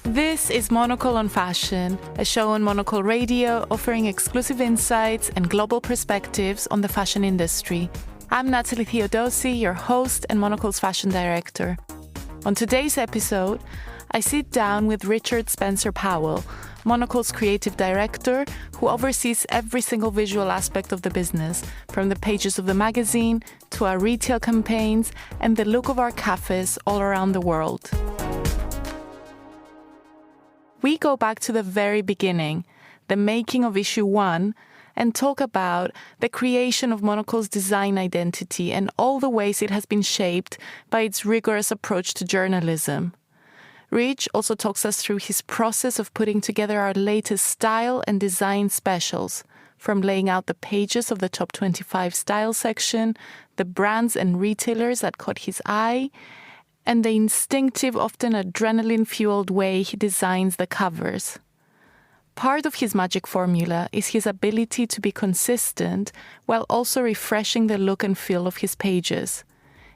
This is Monocle on Fashion, a show on Monocle Radio offering exclusive insights and global perspectives on the fashion industry. I'm Natalie Theodosi, your host and Monocle's fashion director. On today's episode, I sit down with Richard Spencer Powell, Monocle's creative director, who oversees every single visual aspect of the business, from the pages of the magazine to our retail campaigns and the look of our cafes all around the world. We go back to the very beginning, the making of Issue 1, and talk about the creation of Monocle's design identity and all the ways it has been shaped by its rigorous approach to journalism. Rich also talks us through his process of putting together our latest style and design specials, from laying out the pages of the Top 25 style section, the brands and retailers that caught his eye, and the instinctive, often adrenaline-fueled way he designs the covers. Part of his magic formula is his ability to be consistent while also refreshing the look and feel of his pages.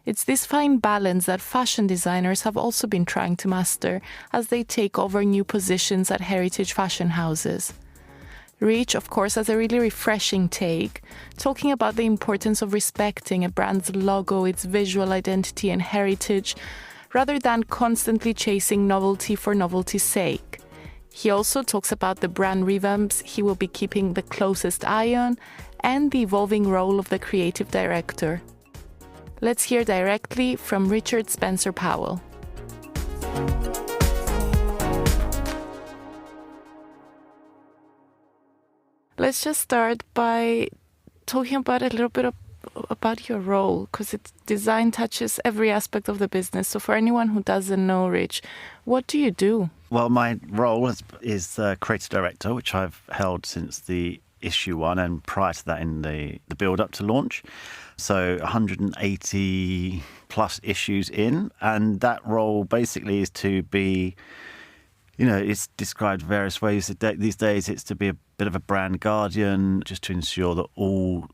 It's this fine balance that fashion designers have also been trying to master as they take over new positions at heritage fashion houses. Rich, of course, has a really refreshing take, talking about the importance of respecting a brand's logo, its visual identity and heritage, rather than constantly chasing novelty for novelty's sake. He also talks about the brand revamps he will be keeping the closest eye on and the evolving role of the creative director. Let's hear directly from Richard Spencer Powell. Let's just start by talking about a little bit about your role, because design touches every aspect of the business. So for anyone who doesn't know, Rich, what do you do? Well, my role is creative director, which I've held since the Issue 1 and prior to that in the build-up to launch. So 180 plus issues in, and that role basically is to be, it's described various ways. These days it's to be a bit of a brand guardian, just to ensure that all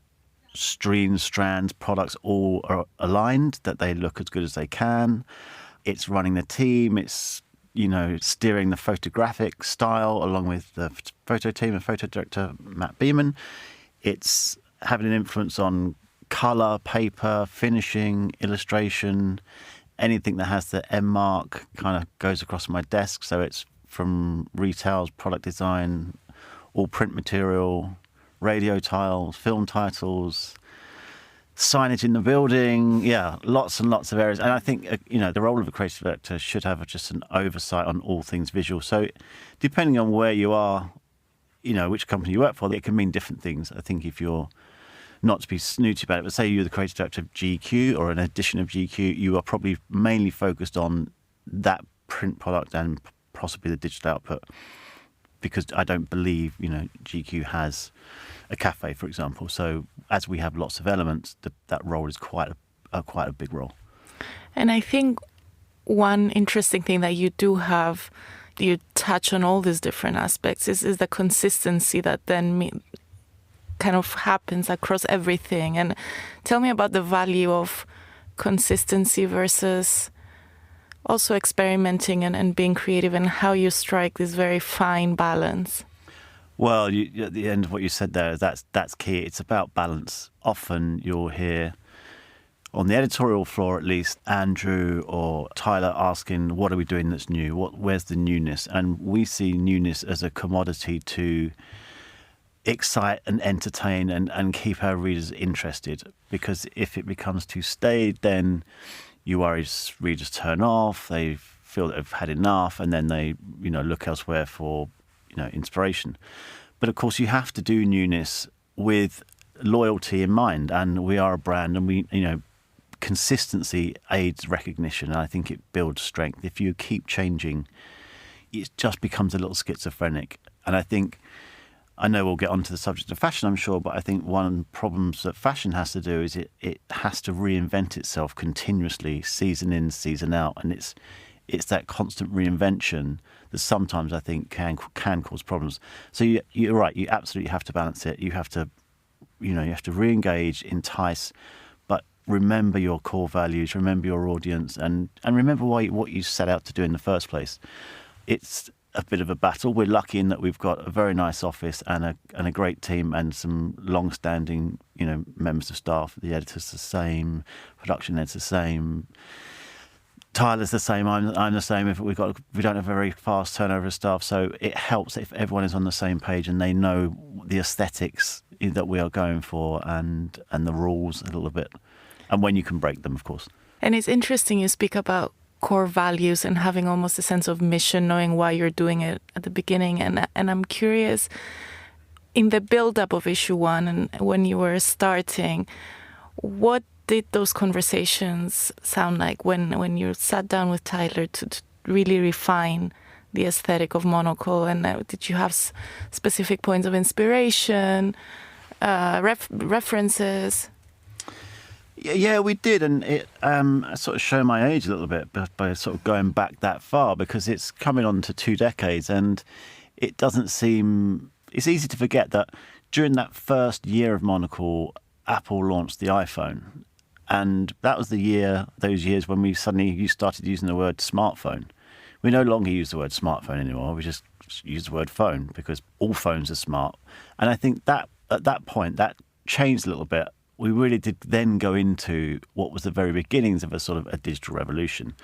streams, strands, products all are aligned, that they look as good as they can. It's running the team, it's, steering the photographic style along with the photo team and photo director Matt Beeman. It's having an influence on colour, paper, finishing, illustration. Anything that has the M mark kind of goes across my desk. So it's from retails, product design, all print material, radio tiles, film titles, signage in the building. Yeah, lots and lots of areas. And I think, the role of a creative director should have just an oversight on all things visual. So depending on where you are, which company you work for, it can mean different things. I think if you're, not to be snooty about it, but say you're the creative director of GQ or an edition of GQ, you are probably mainly focused on that print product and possibly the digital output, because I don't believe, GQ has a cafe, for example. So as we have lots of elements, that role is quite a big role. And I think one interesting thing that you do have, you touch on all these different aspects, is the consistency that then kind of happens across everything. And tell me about the value of consistency versus also experimenting and being creative, and how you strike this very fine balance. Well, at the end of what you said there, that's key. It's about balance. Often you'll hear, on the editorial floor at least, Andrew or Tyler asking, what are we doing that's new? Where's the newness? And we see newness as a commodity to excite and entertain and keep our readers interested. Because if it becomes too staid, then you worry readers turn off, they feel that they've had enough, and then they, look elsewhere for, inspiration. But of course, you have to do newness with loyalty in mind, and we are a brand, and we, consistency aids recognition, and I think it builds strength. If you keep changing, it just becomes a little schizophrenic. And I know we'll get onto the subject of fashion, I'm sure, but I think one of the problems that fashion has to do is it has to reinvent itself continuously, season in, season out, and it's that constant reinvention that sometimes I think can cause problems. So you're right, you absolutely have to balance it. You have to you have to re-engage, entice, but remember your core values, remember your audience, and remember what you set out to do in the first place. It's a bit of a battle. We're lucky in that we've got a very nice office and a great team and some long-standing, members of staff. The editor's the same, production editor's the same, Tyler's the same. I'm the same. We don't have a very fast turnover of staff, so it helps if everyone is on the same page and they know the aesthetics that we are going for and the rules a little bit, and when you can break them, of course. And it's interesting you speak about core values and having almost a sense of mission, knowing why you're doing it at the beginning. And I'm curious, in the build-up of issue 1 and when you were starting, what did those conversations sound like when you sat down with Tyler to really refine the aesthetic of Monocle? And did you have specific points of inspiration, references? Yeah, we did, and it I sort of show my age a little bit by sort of going back that far, because it's coming on to 2 decades, and it doesn't seem... It's easy to forget that during that first year of Monocle, Apple launched the iPhone, and that was those years when you started using the word smartphone. We no longer use the word smartphone anymore. We just use the word phone because all phones are smart. And I think that at that point, that changed a little bit. We really did then go into what was the very beginnings of a digital revolution.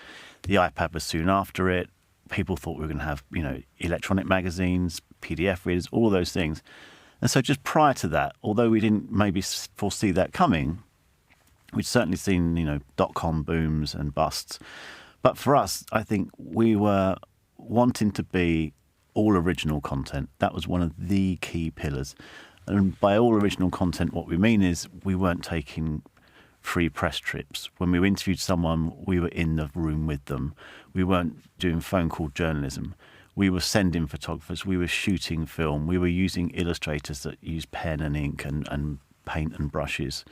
The iPad was soon after it. People thought we were going to have, electronic magazines, PDF readers, all those things. And so just prior to that, although we didn't maybe foresee that coming, we'd certainly seen, .com booms and busts. But for us, I think we were wanting to be all original content. That was one of the key pillars. And by all original content, what we mean is we weren't taking free press trips. When we interviewed someone, we were in the room with them. We weren't doing phone call journalism. We were sending photographers. We were shooting film. We were using illustrators that use pen and ink and paint and brushes.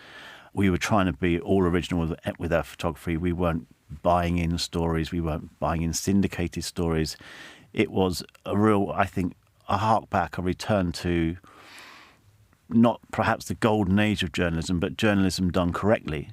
We were trying to be all original with our photography. We weren't buying in stories. We weren't buying in syndicated stories. It was a real, I think, a hark back, a return to not perhaps the golden age of journalism, but journalism done correctly.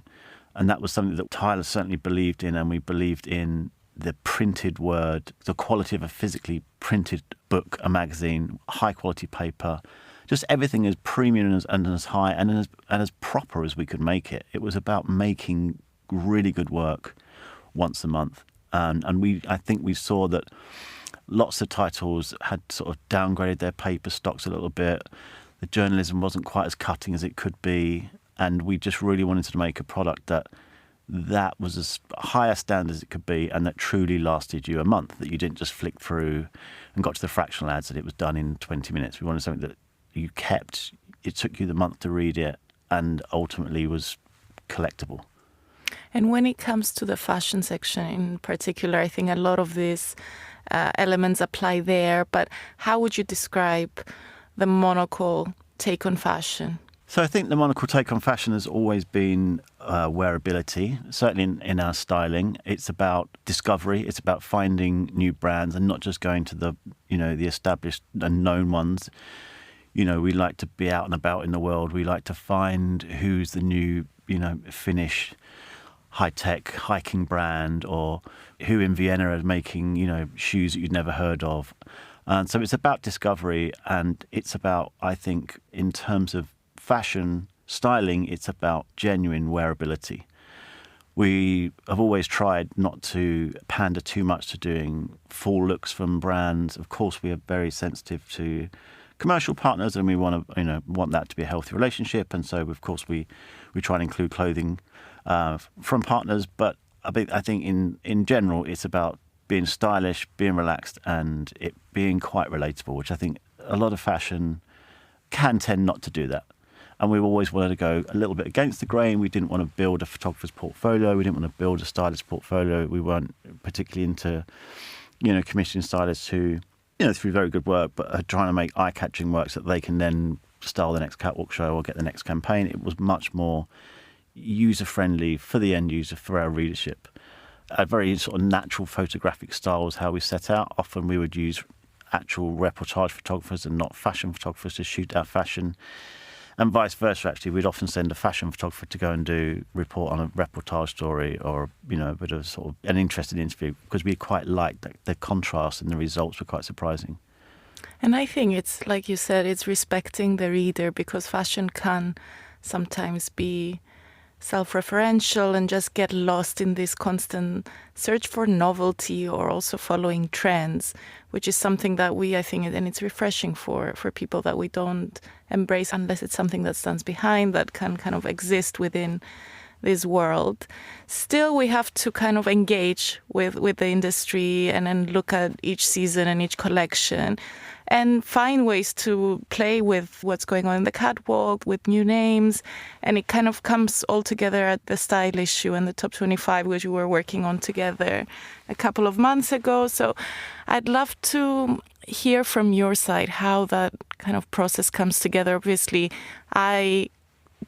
And that was something that Tyler certainly believed in, and we believed in the printed word, the quality of a physically printed book, a magazine, high quality paper, just everything as premium and as high and as proper as we could make it. It was about making really good work once a month. And I think we saw that lots of titles had sort of downgraded their paper stocks a little bit. The journalism wasn't quite as cutting as it could be, and we just really wanted to make a product that was as high a standard as it could be, and that truly lasted you a month, that you didn't just flick through and got to the fractional ads and it was done in 20 minutes. We wanted something that you kept, it took you the month to read it, and ultimately was collectible. And when it comes to the fashion section in particular, I think a lot of these elements apply there, but how would you describe the Monocle take on fashion? So I think the Monocle take on fashion has always been wearability, certainly in our styling. It's about discovery. It's about finding new brands and not just going to the established and known ones. We like to be out and about in the world. We like to find who's the new, Finnish high-tech hiking brand, or who in Vienna are making, shoes that you'd never heard of. And so it's about discovery, and it's about, I think, in terms of fashion styling, it's about genuine wearability. We have always tried not to pander too much to doing full looks from brands. Of course, we are very sensitive to commercial partners, and we want that to be a healthy relationship. And so, of course, we try and include clothing from partners. But I think in general, it's about being stylish, being relaxed, and it being quite relatable, which I think a lot of fashion can tend not to do that. And we always wanted to go a little bit against the grain. We didn't want to build a photographer's portfolio. We didn't want to build a stylist's portfolio. We weren't particularly into, commissioning stylists who, through very good work, but are trying to make eye-catching work so that they can then style the next catwalk show or get the next campaign. It was much more user-friendly for the end user, for our readership. A very sort of natural photographic style was how we set out. Often we would use actual reportage photographers and not fashion photographers to shoot our fashion. And vice versa, actually, we'd often send a fashion photographer to go and report on a reportage story or, a bit of sort of an interesting interview, because we quite liked the contrast, and the results were quite surprising. And I think it's, like you said, it's respecting the reader, because fashion can sometimes be self-referential and just get lost in this constant search for novelty or also following trends, which is something that I think, and it's refreshing for people, that we don't embrace unless it's something that stands behind, that can kind of exist within this world. Still, we have to kind of engage with the industry and then look at each season and each collection and find ways to play with what's going on in the catwalk, with new names. And it kind of comes all together at the style issue and the top 25, which we were working on together a couple of months ago. So I'd love to hear from your side how that kind of process comes together. Obviously, I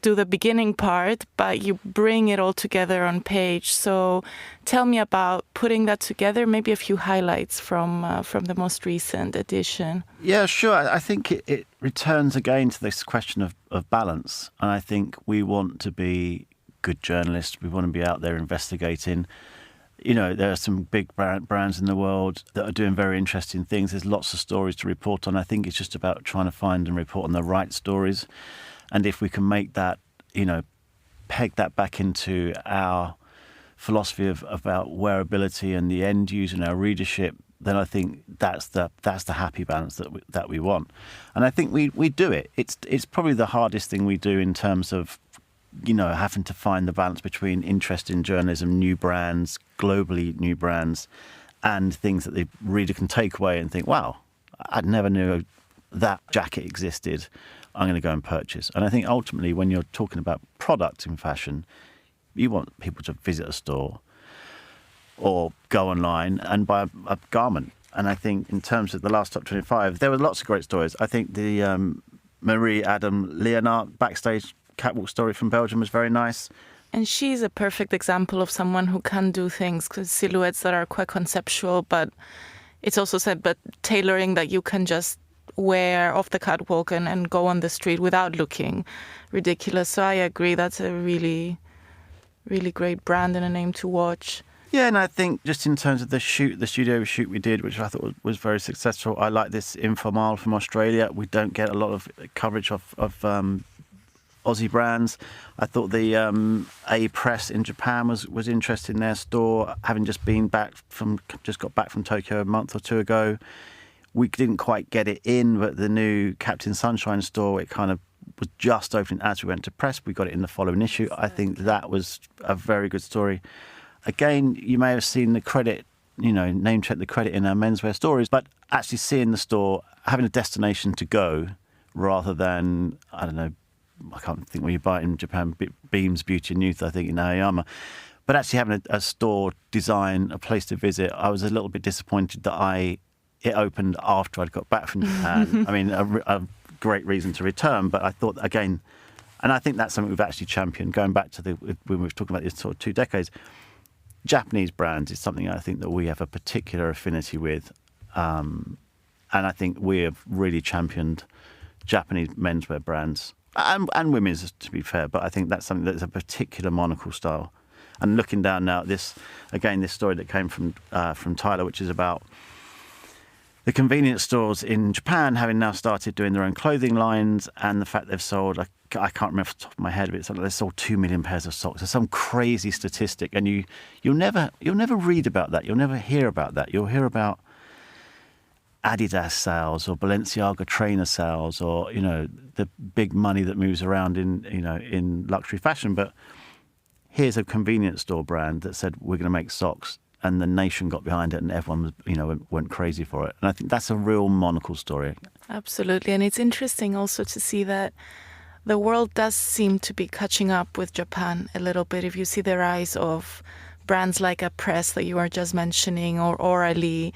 do the beginning part, but you bring it all together on page. So tell me about putting that together, maybe a few highlights from the most recent edition. Yeah, sure. I think it returns again to this question of balance. And I think we want to be good journalists. We want to be out there investigating. There are some big brands in the world that are doing very interesting things. There's lots of stories to report on. I think it's just about trying to find and report on the right stories. And if we can make that, peg that back into our philosophy about wearability and the end user and our readership, then I think that's the happy balance that we want. And I think we do it. It's probably the hardest thing we do in terms of, having to find the balance between interest in journalism, new brands, globally new brands, and things that the reader can take away and think, wow, I never knew that jacket existed. I'm going to go and purchase. And I think ultimately, when you're talking about products in fashion, you want people to visit a store or go online and buy a garment. And I think in terms of the last top 25, there were lots of great stories. I think the Marie Adam Leonard backstage catwalk story from Belgium was very nice. And she's a perfect example of someone who can do things, because silhouettes that are quite conceptual, but it's also said, but tailoring that you can just wear off the catwalk and go on the street without looking ridiculous. So I agree, that's a really, really great brand and a name to watch. Yeah, and I think just in terms of the studio shoot we did, which I thought was very successful, I like this Informal from Australia. We don't get a lot of coverage of Aussie brands. I thought the A Press in Japan was interesting in their store, having just got back from Tokyo a month or two ago. We didn't quite get it in, but the new Captain Sunshine store, it kind of was just opening as we went to press. We got it in the following issue. I think that was a very good story. Again, you may have seen the credit, name check the credit in our menswear stories, but actually seeing the store, having a destination to go rather than, I don't know, I can't think where you buy it in Japan, Beams Beauty and Youth, I think, in Aoyama. But actually having a store design, a place to visit, I was a little bit disappointed that it opened after I'd got back from Japan. I mean, a great reason to return, but I thought, again, and I think that's something we've actually championed, going back to when we were talking about this sort of 2 decades. Japanese brands is something I think that we have a particular affinity with. And I think we have really championed Japanese menswear brands and women's, to be fair. But I think that's something that's a particular Monocle style. And looking down now at this story that came from Tyler, which is about the convenience stores in Japan having now started doing their own clothing lines, and the fact they've sold, I can't remember off the top of my head, but it's like they sold 2 million pairs of socks. There's some crazy statistic, and you'll never read about that. You'll never hear about that. You'll hear about Adidas sales or Balenciaga trainer sales, or the big money that moves around in luxury fashion. But here's a convenience store brand that said we're going to make socks. And the nation got behind it, and everyone went crazy for it. And I think that's a real Monocle story. Absolutely. And it's interesting also to see that the world does seem to be catching up with Japan a little bit. If you see the rise of brands like a Press that you were just mentioning, or Orally,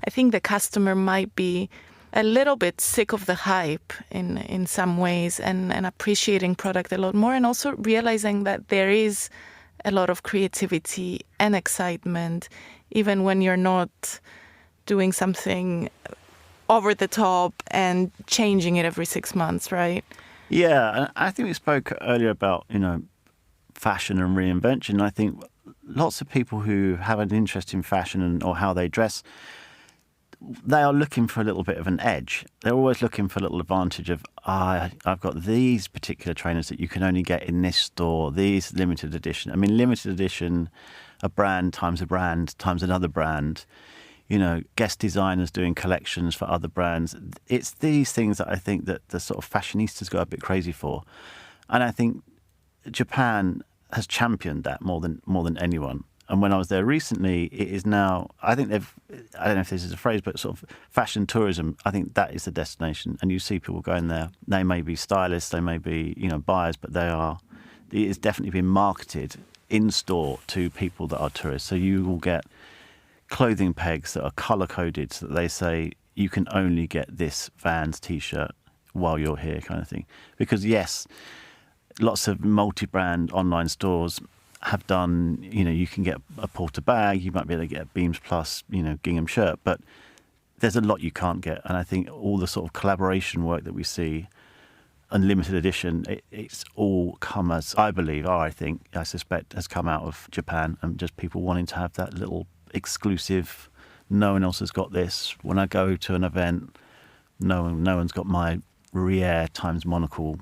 I think the customer might be a little bit sick of the hype in some ways, and appreciating product a lot more, and also realizing that there is a lot of creativity and excitement, even when you're not doing something over the top and changing it every 6 months, right? Yeah, and I think we spoke earlier about, fashion and reinvention. I think lots of people who have an interest in fashion or how they dress, they are looking for a little bit of an edge. They're always looking for a little advantage of, I've got these particular trainers that you can only get in this store, these limited edition. I mean, limited edition, a brand times another brand, guest designers doing collections for other brands. It's these things that I think that the sort of fashionistas go a bit crazy for. And I think Japan has championed that more than anyone. And when I was there recently, it is now, I don't know if this is a phrase, but sort of fashion tourism, I think that is the destination. And you see people going there. They may be stylists, they may be, buyers, but it is definitely being marketed in store to people that are tourists. So you will get clothing pegs that are color coded so that they say you can only get this Vans t-shirt while you're here, kind of thing. Because yes, lots of multi-brand online stores have done, you can get a Porter bag, you might be able to get a Beams Plus, gingham shirt, but there's a lot you can't get. And I think all the sort of collaboration work that we see and limited edition, it's all come as, I suspect, has come out of Japan and just people wanting to have that little exclusive, no one else has got this. When I go to an event, no one's got my Rier times Monocle,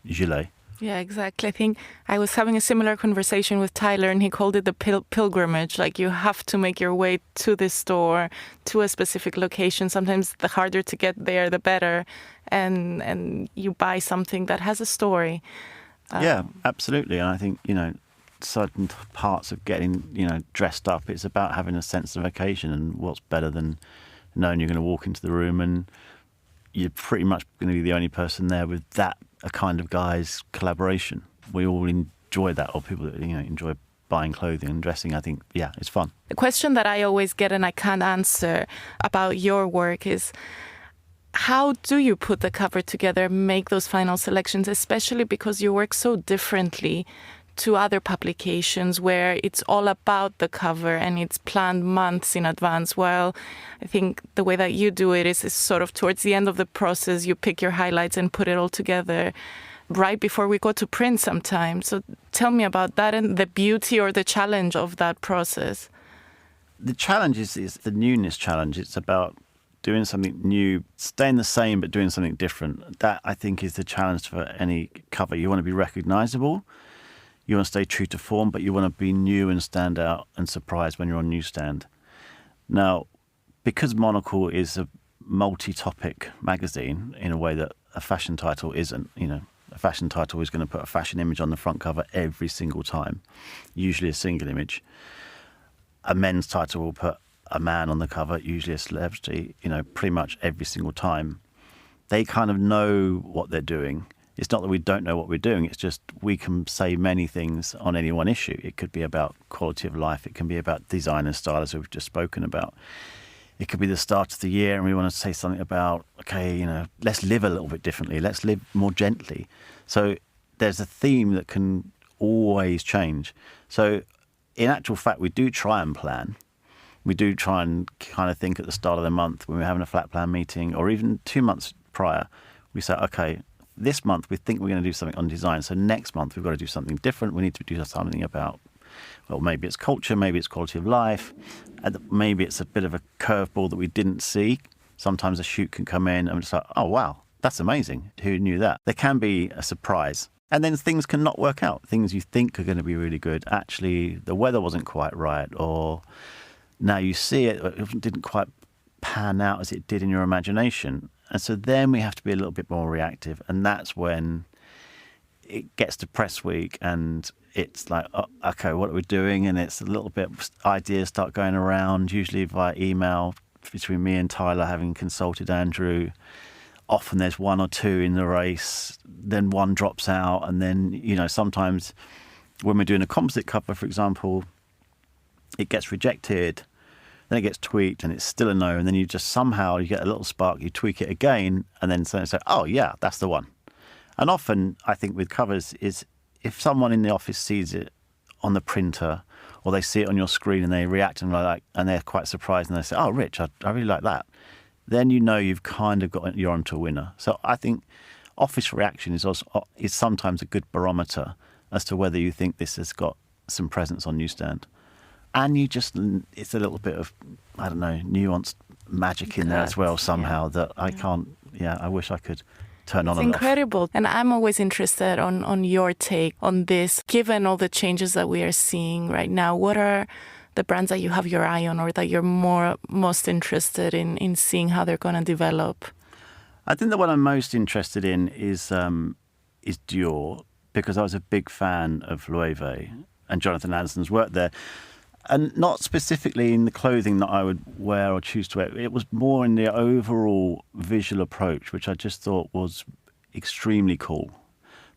gilet. Yeah, exactly. I think I was having a similar conversation with Tyler and he called it the pilgrimage. Like you have to make your way to this store, to a specific location. Sometimes the harder to get there, the better. And you buy something that has a story. Yeah, absolutely. And I think, certain parts of getting, dressed up, it's about having a sense of occasion. And what's better than knowing you're going to walk into the room and you're pretty much going to be the only person there with that a kind of guy's collaboration. We all enjoy that, or people that enjoy buying clothing and dressing. I think, yeah, it's fun. The question that I always get and I can't answer about your work is, how do you put the cover together, make those final selections, especially because you work so differently to other publications where it's all about the cover and it's planned months in advance, while I think the way that you do it is sort of towards the end of the process, you pick your highlights and put it all together right before we go to print sometimes. So tell me about that and the beauty or the challenge of that process. The challenge is the newness challenge. It's about doing something new, staying the same but doing something different. That, I think, is the challenge for any cover. You want to be recognisable. You want to stay true to form, but you want to be new and stand out and surprise when you're on newsstand. Now, because Monocle is a multi-topic magazine in a way that a fashion title isn't, a fashion title is going to put a fashion image on the front cover every single time, usually a single image. A men's title will put a man on the cover, usually a celebrity, pretty much every single time. They kind of know what they're doing. It's not that we don't know what we're doing. It's just we can say many things on any one issue. It could be about quality of life. It can be about design and style, as we've just spoken about. It could be the start of the year and we want to say something about, let's live a little bit differently. Let's live more gently. So there's a theme that can always change. So in actual fact, we do try and plan. We do try and kind of think at the start of the month when we're having a flat plan meeting, or even 2 months prior, we say, okay, this month we think we're going to do something on design. So next month we've got to do something different. We need to do something about, well, maybe it's culture, maybe it's quality of life, and maybe it's a bit of a curveball that we didn't see. Sometimes a shoot can come in and we're just like, oh, wow, that's amazing. Who knew that? There can be a surprise. And then things can not work out. Things you think are going to be really good. Actually, the weather wasn't quite right, or now you see it, it didn't quite pan out as it did in your imagination. And so then we have to be a little bit more reactive. And that's when it gets to press week and it's like, oh, okay, what are we doing? And it's a little bit, ideas start going around, usually via email between me and Tyler, having consulted Andrew. Often there's one or two in the race, then one drops out. And then, sometimes when we're doing a composite cover, for example, it gets rejected. Then it gets tweaked and it's still a no. And then you just somehow, you get a little spark, you tweak it again. And then say, oh yeah, that's the one. And often I think with covers is if someone in the office sees it on the printer or they see it on your screen and they react and they're quite surprised and they say, oh, Rich, I really like that. Then you've kind of you're onto a winner. So I think office reaction is sometimes a good barometer as to whether you think this has got some presence on newsstand. And it's a little bit of, I don't know, nuanced magic in there as well somehow that I can't, I wish I could turn on and off. It's incredible. And I'm always interested on your take on this. Given all the changes that we are seeing right now, what are the brands that you have your eye on or that you're most interested in seeing how they're going to develop? I think the one I'm most interested in is Dior, because I was a big fan of Loewe and Jonathan Anderson's work there. And not specifically in the clothing that I would wear or choose to wear. It was more in the overall visual approach, which I just thought was extremely cool.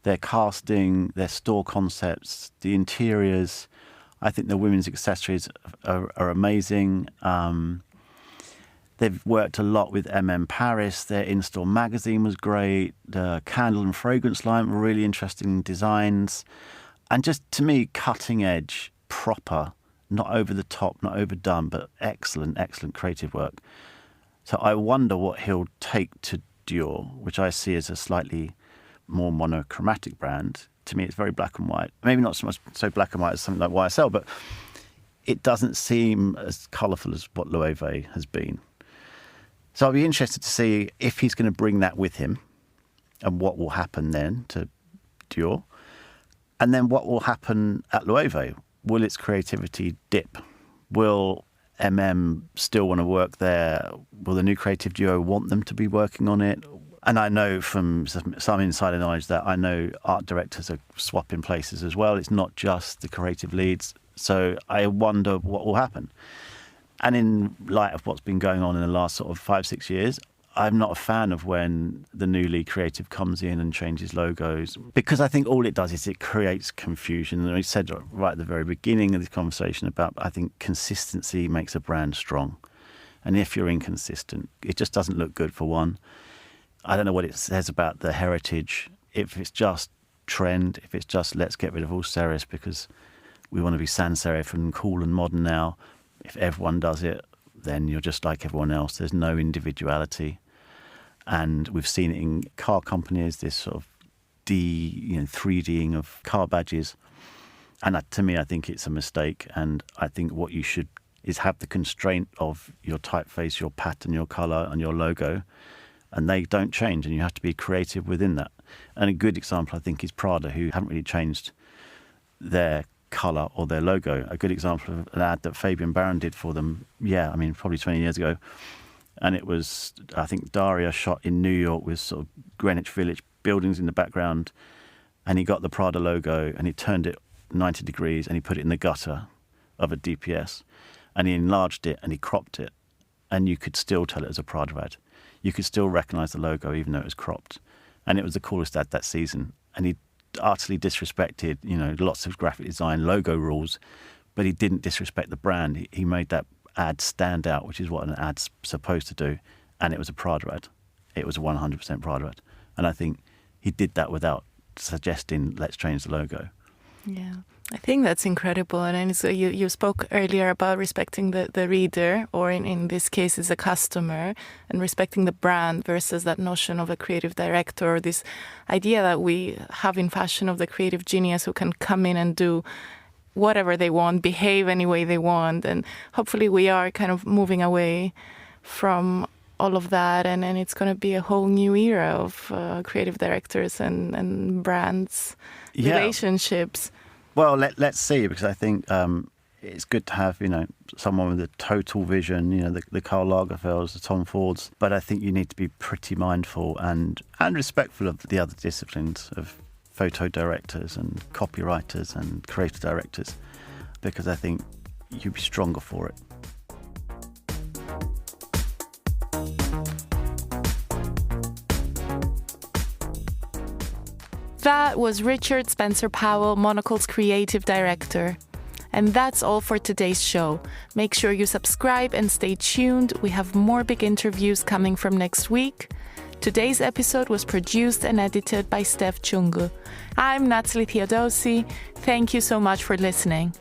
Their casting, their store concepts, the interiors. I think the women's accessories are amazing. They've worked a lot with Paris. Their in-store magazine was great. The candle and fragrance line were really interesting designs. And just, to me, cutting edge, proper, not over the top, not overdone, but excellent creative work. So I wonder what he'll take to Dior, which I see as a slightly more monochromatic brand. To me, it's very black and white. Maybe not so much so black and white as something like YSL, but it doesn't seem as colourful as what Loewe has been. So I'll be interested to see if he's going to bring that with him and what will happen then to Dior. And then what will happen at Loewe? Will its creativity dip? Will still want to work there? Will the new creative duo want them to be working on it? And I know from some insider knowledge that I know art directors are swapping places as well. It's not just the creative leads. So I wonder what will happen. And in light of what's been going on in the last sort of 5-6 years, I'm not a fan of when the new lead creative comes in and changes logos, because I think all it does is it creates confusion. And I said right at the very beginning of this conversation about, I think consistency makes a brand strong. And if you're inconsistent, it just doesn't look good for one. I don't know what it says about the heritage. If it's just trend, if it's just let's get rid of all serifs because we want to be sans serif and cool and modern now. If everyone does it, then you're just like everyone else. There's no individuality. And we've seen it in car companies, this sort of 3Ding of car badges. And to me, I think it's a mistake. And I think what you should is have the constraint of your typeface, your pattern, your colour and your logo. And they don't change. And you have to be creative within that. And a good example, I think, is Prada, who haven't really changed their colour or their logo. A good example of an ad that Fabian Baron did for them, probably 20 years ago. And it was, I think, Daria shot in New York with sort of Greenwich Village buildings in the background. And he got the Prada logo and he turned it 90 degrees and he put it in the gutter of a DPS. And he enlarged it and he cropped it. And you could still tell it was a Prada ad. You could still recognise the logo even though it was cropped. And it was the coolest ad that season. And he utterly disrespected, lots of graphic design logo rules, but he didn't disrespect the brand. He made that ad stand out, which is what an ad's supposed to do. And it was a Prada ad. It was a 100% Prada ad. And I think he did that without suggesting, let's change the logo. Yeah, I think that's incredible. And so you spoke earlier about respecting the reader, or in this case, is the customer, and respecting the brand versus that notion of a creative director, or this idea that we have in fashion of the creative genius who can come in and do whatever they want, behave any way they want. And hopefully we are kind of moving away from all of that, and it's going to be a whole new era of creative directors and brands, relationships. Well, let's see, because I think it's good to have, someone with a total vision, the Karl Lagerfelds, the Tom Fords. But I think you need to be pretty mindful and respectful of the other disciplines of photo directors and copywriters and creative directors, because I think you'd be stronger for it. That was Richard Spencer Powell, Monocle's creative director. And that's all for today's show. Make sure you subscribe and stay tuned. We have more big interviews coming from next week. Today's episode was produced and edited by Steph Chungu. I'm Natalie Theodosi. Thank you so much for listening.